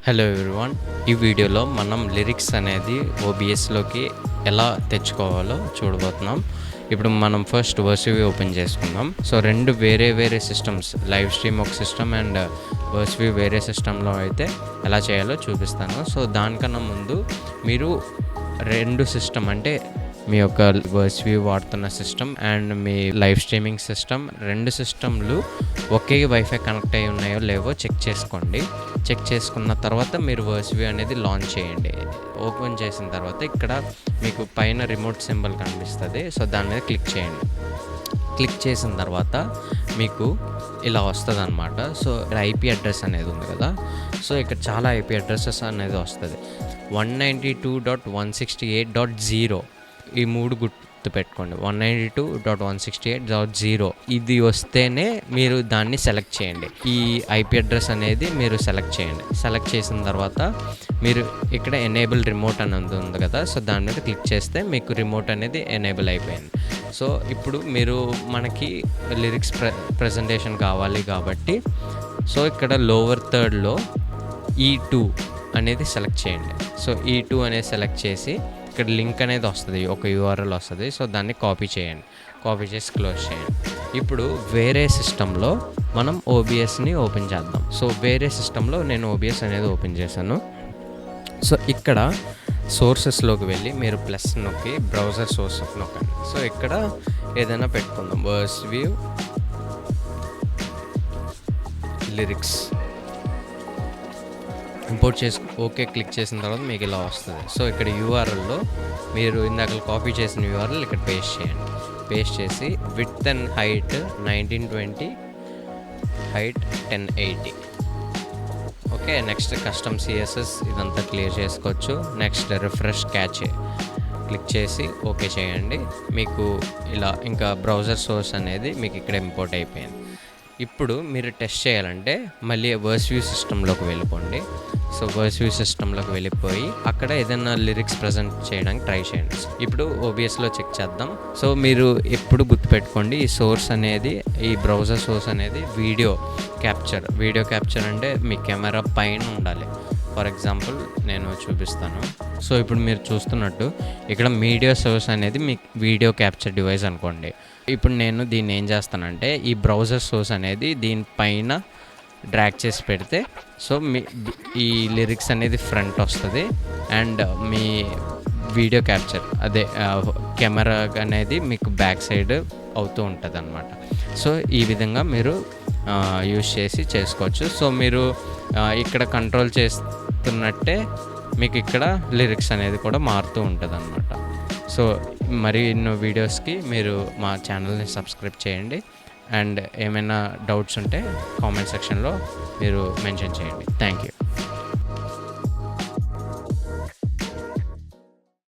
Hello everyone. ఈ వీడియోలో మనం లిరిక్స్ అనేది ఓబిఎస్లోకి ఎలా తెచ్చుకోవాలో చూడబోతున్నాం. ఇప్పుడు మనం ఫస్ట్ వర్సివి ఓపెన్ చేసుకుందాం. సో రెండు వేరే సిస్టమ్స్, లైవ్ స్ట్రీమ్ ఒక సిస్టమ్ అండ్ వర్సివి వేరే సిస్టంలో అయితే ఎలా చేయాలో చూపిస్తాను. సో దానికన్నా ముందు మీరు రెండు సిస్టమ్ అంటే మీ యొక్క వర్సివి వాడుతున్న system and me live streaming system, రెండు సిస్టమ్లు ఒకే వైఫై కనెక్ట్ అయి ఉన్నాయో లేవో చెక్ చేసుకోండి. చెక్ చేసుకున్న తర్వాత మీరు వర్సివి అనేది లాంచ్ చేయండి. ఓపెన్ చేసిన తర్వాత ఇక్కడ మీకు పైన రిమోట్ సింబల్ కనిపిస్తుంది. సో దాని మీద క్లిక్ చేయండి. క్లిక్ చేసిన తర్వాత మీకు ఇలా వస్తుంది అనమాట. సో ఐపీ అడ్రస్ అనేది ఉంది కదా, సో ఇక్కడ చాలా ఐపీ అడ్రసెస్ అనేది వస్తుంది. 192.168.0 ఈ మూడు గుర్తుపెట్టుకోండి. 192.168.0 ఇది వస్తేనే మీరు దాన్ని సెలెక్ట్ చేయండి. ఈ ఐపీ అడ్రస్ అనేది మీరు సెలెక్ట్ చేయండి. సెలెక్ట్ చేసిన తర్వాత మీరు ఇక్కడ ఎనేబుల్ రిమోట్ అనేది ఉంది కదా, సో దాని మీద క్లిక్ చేస్తే మీకు రిమోట్ అనేది ఎనేబుల్ అయిపోయింది. సో ఇప్పుడు మీరు మనకి లిరిక్స్ ప్రజెంటేషన్ కావాలి కాబట్టి సో ఇక్కడ లోవర్ థర్డ్లో E2 అనేది సెలెక్ట్ చేయండి. సో E2 అనేది సెలెక్ట్ చేసి ఇక్కడ లింక్ అనేది వస్తుంది, ఒక URL వస్తుంది. సో దాన్ని కాపీ చేయండి. కాపీ చేసి క్లోజ్ చేయండి. ఇప్పుడు వేరే సిస్టంలో మనం ఓబిఎస్ని ఓపెన్ చేద్దాం. సో వేరే సిస్టంలో నేను ఓబిఎస్ అనేది ఓపెన్ చేశాను. సో ఇక్కడ సోర్సెస్లోకి వెళ్ళి మీరు ప్లస్ నొక్కి బ్రౌజర్ సోర్స్ నొక్కండి. సో ఇక్కడ ఏదైనా పెట్టుకుందాం, వర్సివి లిరిక్స్ ఇంపోర్ట్ చేసి ఓకే క్లిక్ చేసిన తర్వాత మీకు ఇలా వస్తుంది. సో ఇక్కడ URLలో మీరు ఇందాక కాపీ చేసిన URL ఇక్కడ పేస్ట్ చేయండి. పేస్ట్ చేసి width and height 1920, height 1080. Okay, next custom CSS ఇదంతా క్లియర్ చేసుకోవచ్చు. నెక్స్ట్ రిఫ్రెష్ క్యాచే క్లిక్ చేసి ఓకే చేయండి. మీకు ఇలా ఇంకా బ్రౌజర్ సోర్స్ అనేది మీకు ఇక్కడ ఇంపోర్ట్ అయిపోయింది. ఇప్పుడు మీరు టెస్ట్ చేయాలంటే మళ్ళీ వర్సివి సిస్టంలోకి వెళ్ళిపోండి. సో వర్సివి సిస్టంలోకి వెళ్ళిపోయి అక్కడ ఏదైనా లిరిక్స్ ప్రజెంట్ చేయడానికి ట్రై చేయండి. ఇప్పుడు ఓబిఎస్లో చెక్ చేద్దాం. సో మీరు ఎప్పుడు గుర్తుపెట్టుకోండి, ఈ సోర్స్ అనేది, ఈ బ్రౌజర్ సోర్స్ అనేది వీడియో క్యాప్చర్ అంటే మీ కెమెరా పైన ఉండాలి. ఫర్ ఎగ్జాంపుల్ నేను చూపిస్తాను. సో ఇప్పుడు మీరు చూస్తున్నట్టు ఇక్కడ మీడియా సోర్స్ అనేది మీ వీడియో క్యాప్చర్ డివైస్ అనుకోండి. ఇప్పుడు నేను దీన్ని ఏం చేస్తానంటే ఈ బ్రౌజర్ సోర్స్ అనేది దీనిపైన డ్రాగ్ చేసి పెడితే సో ఈ లిరిక్స్ అనేది ఫ్రంట్ వస్తుంది అండ్ మీ వీడియో క్యాప్చర్ అదే కెమెరా అనేది మీకు బ్యాక్ సైడ్ అవుతూ ఉంటుంది అన్నమాట. సో ఈ విధంగా మీరు యూజ్ చేసి చేసుకోవచ్చు. సో మీరు ఇక్కడ కంట్రోల్ చేస్తున్నట్టే మీకు ఇక్కడ లిరిక్స్ అనేది కూడా మారుతూ ఉంటుంది అన్నమాట. సో మరి ఎన్నో వీడియోస్కి మీరు మా ఛానల్ని సబ్స్క్రైబ్ చేయండి అండ్ ఏమైనా డౌట్స్ ఉంటే కామెంట్ సెక్షన్లో మీరు మెన్షన్ చేయండి. Thank you.